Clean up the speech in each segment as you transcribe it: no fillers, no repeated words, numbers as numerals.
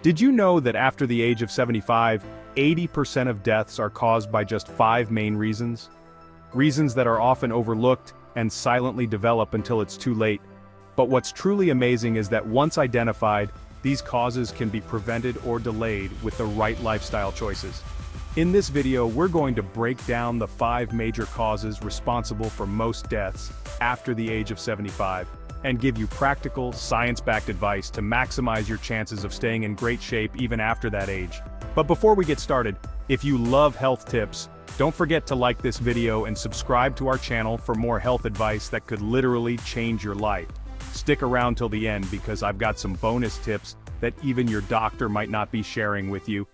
Did you know that after the age of 75, 80% of deaths are caused by just 5 main reasons? Reasons that are often overlooked and silently develop until it's too late. But what's truly amazing is that once identified, these causes can be prevented or delayed with the right lifestyle choices. In this video, we're going to break down the 5 major causes responsible for most deaths after the age of 75, and give you practical, science-backed advice to maximize your chances of staying in great shape even after that age. But before we get started, if you love health tips, don't forget to like this video and subscribe to our channel for more health advice that could literally change your life. Stick around till the end because I've got some bonus tips that even your doctor might not be sharing with you.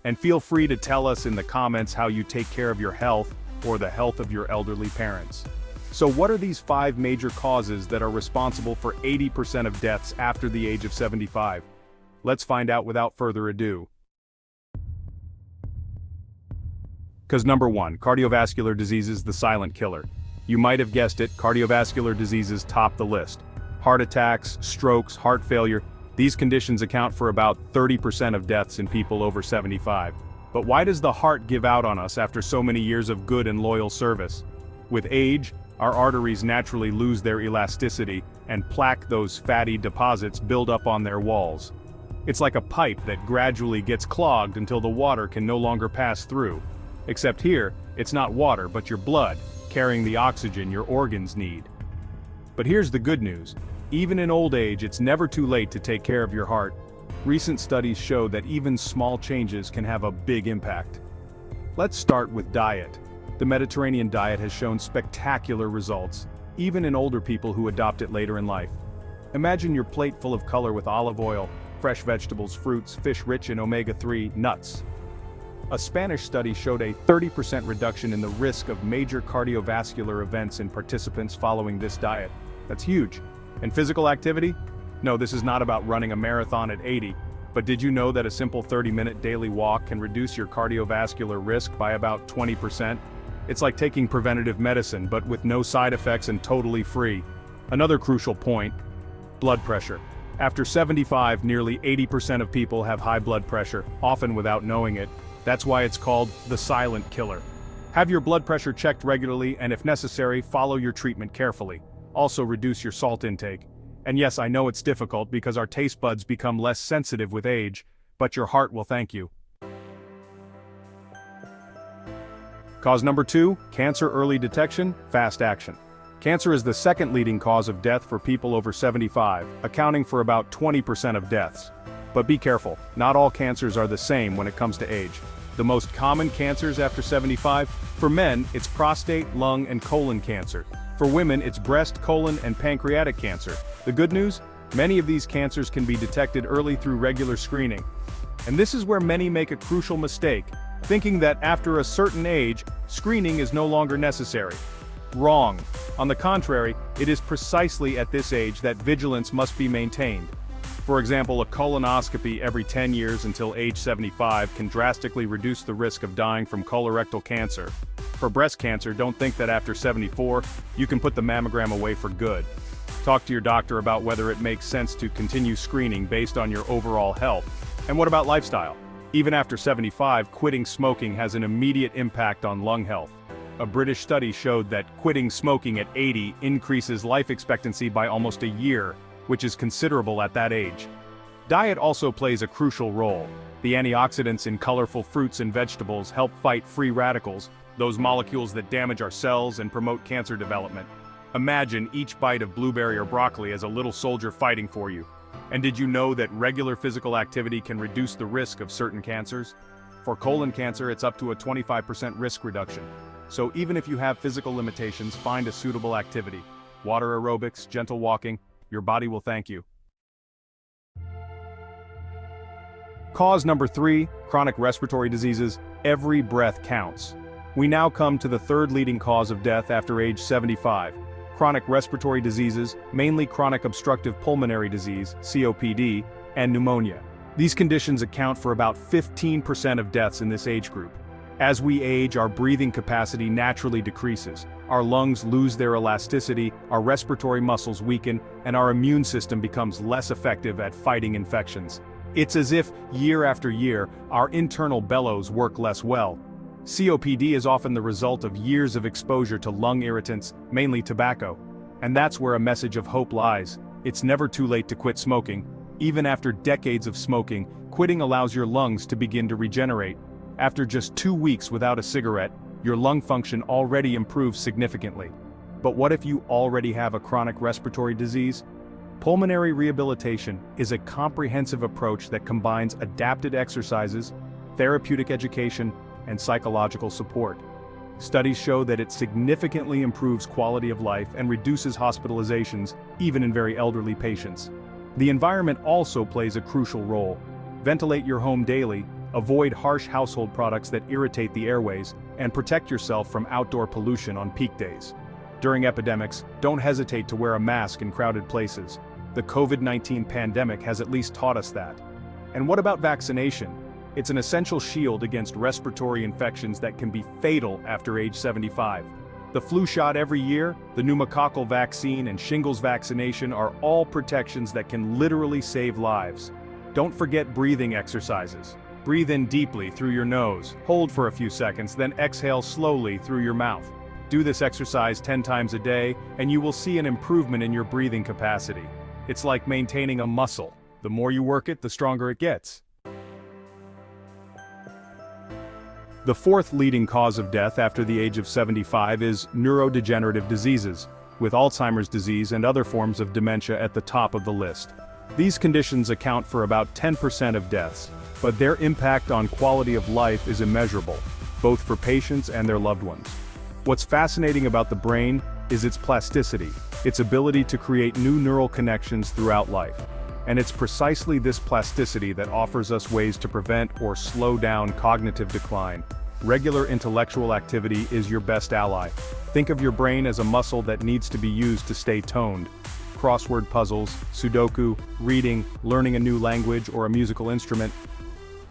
And feel free to tell us in the comments how you take care of your health or the health of your elderly parents. So what are these 5 major causes that are responsible for 80% of deaths after the age of 75? Let's find out without further ado. Because number 1, cardiovascular diseases, the silent killer. You might have guessed it, cardiovascular diseases top the list. Heart attacks, strokes, heart failure, these conditions account for about 30% of deaths in people over 75. But why does the heart give out on us after so many years of good and loyal service? With age, our arteries naturally lose their elasticity, and plaque, those fatty deposits, build up on their walls. It's like a pipe that gradually gets clogged until the water can no longer pass through. Except here, it's not water but your blood, carrying the oxygen your organs need. But here's the good news. Even in old age, it's never too late to take care of your heart. Recent studies show that even small changes can have a big impact. Let's start with diet. The Mediterranean diet has shown spectacular results, even in older people who adopt it later in life. Imagine your plate full of color with olive oil, fresh vegetables, fruits, fish rich in omega-3, nuts. A Spanish study showed a 30% reduction in the risk of major cardiovascular events in participants following this diet. That's huge. And physical activity? No, this is not about running a marathon at 80, but did you know that a simple 30-minute daily walk can reduce your cardiovascular risk by about 20%? It's like taking preventative medicine, but with no side effects and totally free. Another crucial point, blood pressure. After 75, nearly 80% of people have high blood pressure, often without knowing it. That's why it's called the silent killer. Have your blood pressure checked regularly, and if necessary, follow your treatment carefully. Also reduce your salt intake. And yes, I know it's difficult because our taste buds become less sensitive with age, but your heart will thank you. Cause number 2, cancer early detection, fast action. Cancer is the second leading cause of death for people over 75, accounting for about 20% of deaths. But be careful, not all cancers are the same when it comes to age. The most common cancers after 75, for men, it's prostate, lung, and colon cancer. For women, it's breast, colon, and pancreatic cancer. The good news? Many of these cancers can be detected early through regular screening. And this is where many make a crucial mistake, thinking that after a certain age, screening is no longer necessary. Wrong. On the contrary, it is precisely at this age that vigilance must be maintained. For example, a colonoscopy every 10 years until age 75 can drastically reduce the risk of dying from colorectal cancer. For breast cancer, don't think that after 74, you can put the mammogram away for good. Talk to your doctor about whether it makes sense to continue screening based on your overall health. And what about lifestyle? Even after 75, quitting smoking has an immediate impact on lung health. A British study showed that quitting smoking at 80 increases life expectancy by almost a year, which is considerable at that age. Diet also plays a crucial role. The antioxidants in colorful fruits and vegetables help fight free radicals, those molecules that damage our cells and promote cancer development. Imagine each bite of blueberry or broccoli as a little soldier fighting for you. And did you know that regular physical activity can reduce the risk of certain cancers? For colon cancer, it's up to a 25% risk reduction. So even if you have physical limitations, find a suitable activity. Water aerobics, gentle walking, your body will thank you. Cause number 3, chronic respiratory diseases, every breath counts. We now come to the third leading cause of death after age 75. Chronic respiratory diseases, mainly chronic obstructive pulmonary disease, COPD, and pneumonia. These conditions account for about 15% of deaths in this age group. As we age, our breathing capacity naturally decreases. Our lungs lose their elasticity, our respiratory muscles weaken, and our immune system becomes less effective at fighting infections. It's as if, year after year, our internal bellows work less well. COPD is often the result of years of exposure to lung irritants, mainly tobacco. And that's where a message of hope lies. It's never too late to quit smoking. Even after decades of smoking, quitting allows your lungs to begin to regenerate. After just 2 weeks without a cigarette, your lung function already improves significantly. But what if you already have a chronic respiratory disease? Pulmonary rehabilitation is a comprehensive approach that combines adapted exercises, therapeutic education, and psychological support. Studies show that it significantly improves quality of life and reduces hospitalizations, even in very elderly patients. The environment also plays a crucial role. Ventilate your home daily, avoid harsh household products that irritate the airways, and protect yourself from outdoor pollution on peak days. During epidemics, don't hesitate to wear a mask in crowded places. The COVID-19 pandemic has at least taught us that. And what about vaccination? It's an essential shield against respiratory infections that can be fatal after age 75. The flu shot every year, the pneumococcal vaccine, and shingles vaccination are all protections that can literally save lives. Don't forget breathing exercises. Breathe in deeply through your nose, hold for a few seconds, then exhale slowly through your mouth. Do this exercise 10 times a day, and you will see an improvement in your breathing capacity. It's like maintaining a muscle. The more you work it, the stronger it gets. The fourth leading cause of death after the age of 75 is neurodegenerative diseases, with Alzheimer's disease and other forms of dementia at the top of the list. These conditions account for about 10% of deaths, but their impact on quality of life is immeasurable, both for patients and their loved ones. What's fascinating about the brain is its plasticity, its ability to create new neural connections throughout life. And it's precisely this plasticity that offers us ways to prevent or slow down cognitive decline. Regular intellectual activity is your best ally. Think of your brain as a muscle that needs to be used to stay toned. Crossword puzzles, Sudoku, reading, learning a new language or a musical instrument.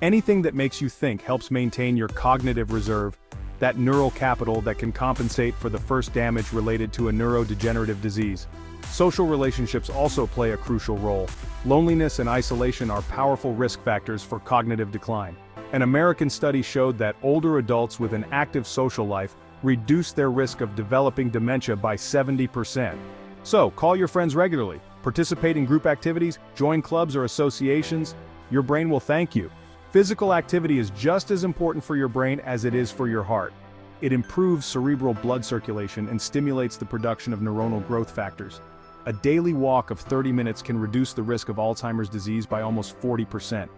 Anything that makes you think helps maintain your cognitive reserve, that neural capital that can compensate for the first damage related to a neurodegenerative disease. Social relationships also play a crucial role. Loneliness and isolation are powerful risk factors for cognitive decline. An American study showed that older adults with an active social life reduced their risk of developing dementia by 70%. So, call your friends regularly, participate in group activities, join clubs or associations. Your brain will thank you. Physical activity is just as important for your brain as it is for your heart. It improves cerebral blood circulation and stimulates the production of neuronal growth factors. A daily walk of 30 minutes can reduce the risk of Alzheimer's disease by almost 40%.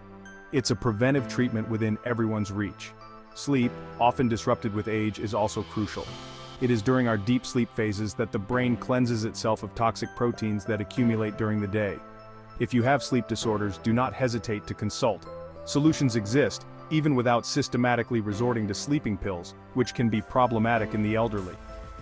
It's a preventive treatment within everyone's reach. Sleep, often disrupted with age, is also crucial. It is during our deep sleep phases that the brain cleanses itself of toxic proteins that accumulate during the day. If you have sleep disorders, do not hesitate to consult. Solutions exist, even without systematically resorting to sleeping pills, which can be problematic in the elderly.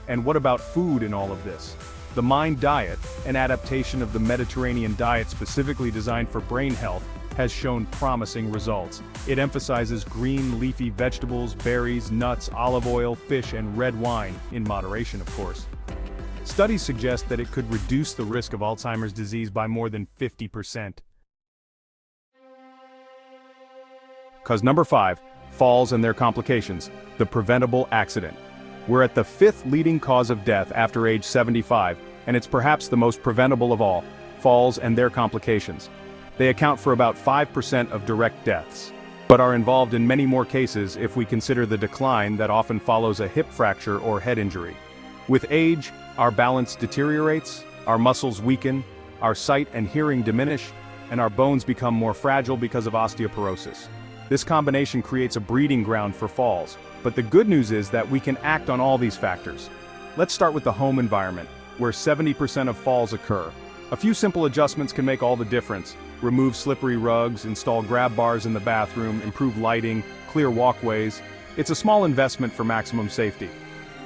And what about food in all of this? The Mind Diet, an adaptation of the Mediterranean diet specifically designed for brain health, has shown promising results. It emphasizes green leafy vegetables, berries, nuts, olive oil, fish, and red wine, in moderation of course. Studies suggest that it could reduce the risk of Alzheimer's disease by more than 50%. Cause number 5, falls and their complications, the preventable accident. We're at the 5th leading cause of death after age 75, and it's perhaps the most preventable of all, falls and their complications. They account for about 5% of direct deaths, but are involved in many more cases if we consider the decline that often follows a hip fracture or head injury. With age, our balance deteriorates, our muscles weaken, our sight and hearing diminish, and our bones become more fragile because of osteoporosis. This combination creates a breeding ground for falls, but the good news is that we can act on all these factors. Let's start with the home environment, where 70% of falls occur. A few simple adjustments can make all the difference. Remove slippery rugs, install grab bars in the bathroom, improve lighting, clear walkways. It's a small investment for maximum safety.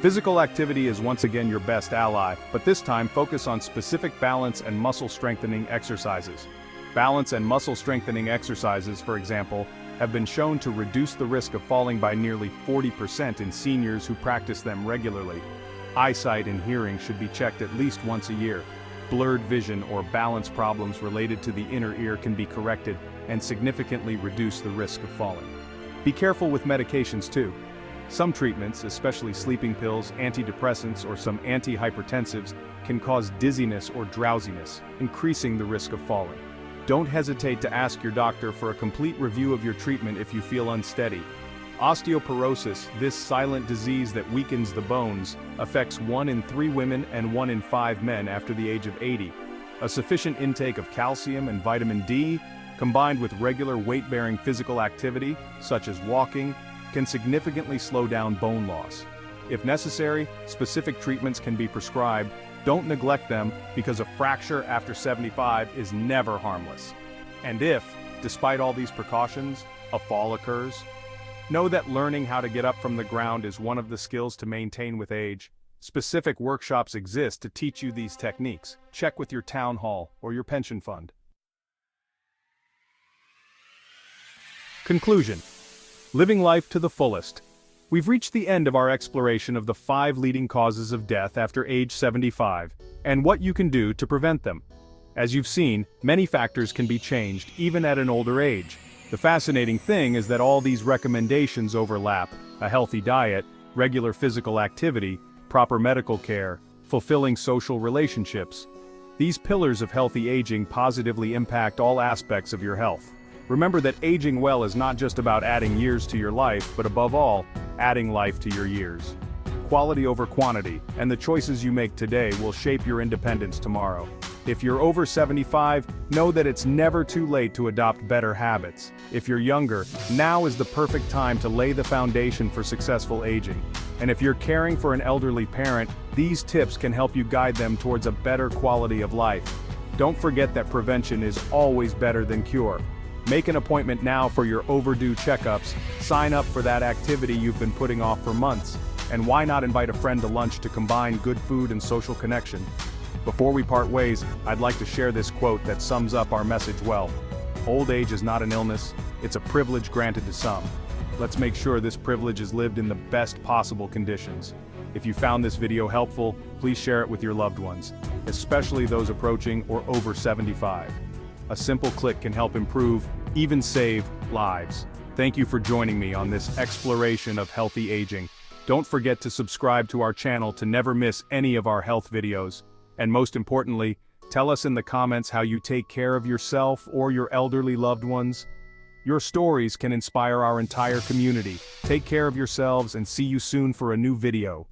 Physical activity is once again your best ally, but this time focus on specific balance and muscle strengthening exercises. Balance and muscle strengthening exercises, for example, have been shown to reduce the risk of falling by nearly 40% in seniors who practice them regularly. Eyesight and hearing should be checked at least once a year. blurred vision or balance problems related to the inner ear can be corrected and significantly reduce the risk of falling. Be careful with medications too. Some treatments, especially sleeping pills, antidepressants, or some antihypertensives, can cause dizziness or drowsiness, increasing the risk of falling. Don't hesitate to ask your doctor for a complete review of your treatment if you feel unsteady. Osteoporosis, this silent disease that weakens the bones, affects 1 in 3 women and 1 in 5 men after the age of 80. A sufficient intake of calcium and vitamin D, combined with regular weight-bearing physical activity, such as walking, can significantly slow down bone loss. If necessary, specific treatments can be prescribed. Don't neglect them, because a fracture after 75 is never harmless. And if, despite all these precautions, a fall occurs, know that learning how to get up from the ground is one of the skills to maintain with age. Specific workshops exist to teach you these techniques. Check with your town hall or your pension fund. Conclusion. Living life to the fullest. We've reached the end of our exploration of the 5 leading causes of death after age 75, and what you can do to prevent them. As you've seen, many factors can be changed even at an older age. The fascinating thing is that all these recommendations overlap: a healthy diet, regular physical activity, proper medical care, fulfilling social relationships. These pillars of healthy aging positively impact all aspects of your health. Remember that aging well is not just about adding years to your life, but above all, adding life to your years. Quality over quantity, and the choices you make today will shape your independence tomorrow. If you're over 75, know that it's never too late to adopt better habits. If you're younger, now is the perfect time to lay the foundation for successful aging. And if you're caring for an elderly parent, these tips can help you guide them towards a better quality of life. Don't forget that prevention is always better than cure. Make an appointment now for your overdue checkups, sign up for that activity you've been putting off for months, and why not invite a friend to lunch to combine good food and social connection? Before we part ways, I'd like to share this quote that sums up our message well. Old age is not an illness, it's a privilege granted to some. Let's make sure this privilege is lived in the best possible conditions. If you found this video helpful, please share it with your loved ones, especially those approaching or over 75. A simple click can help improve, even save, lives. Thank you for joining me on this exploration of healthy aging. Don't forget to subscribe to our channel to never miss any of our health videos. And most importantly, tell us in the comments how you take care of yourself or your elderly loved ones. Your stories can inspire our entire community. Take care of yourselves and see you soon for a new video.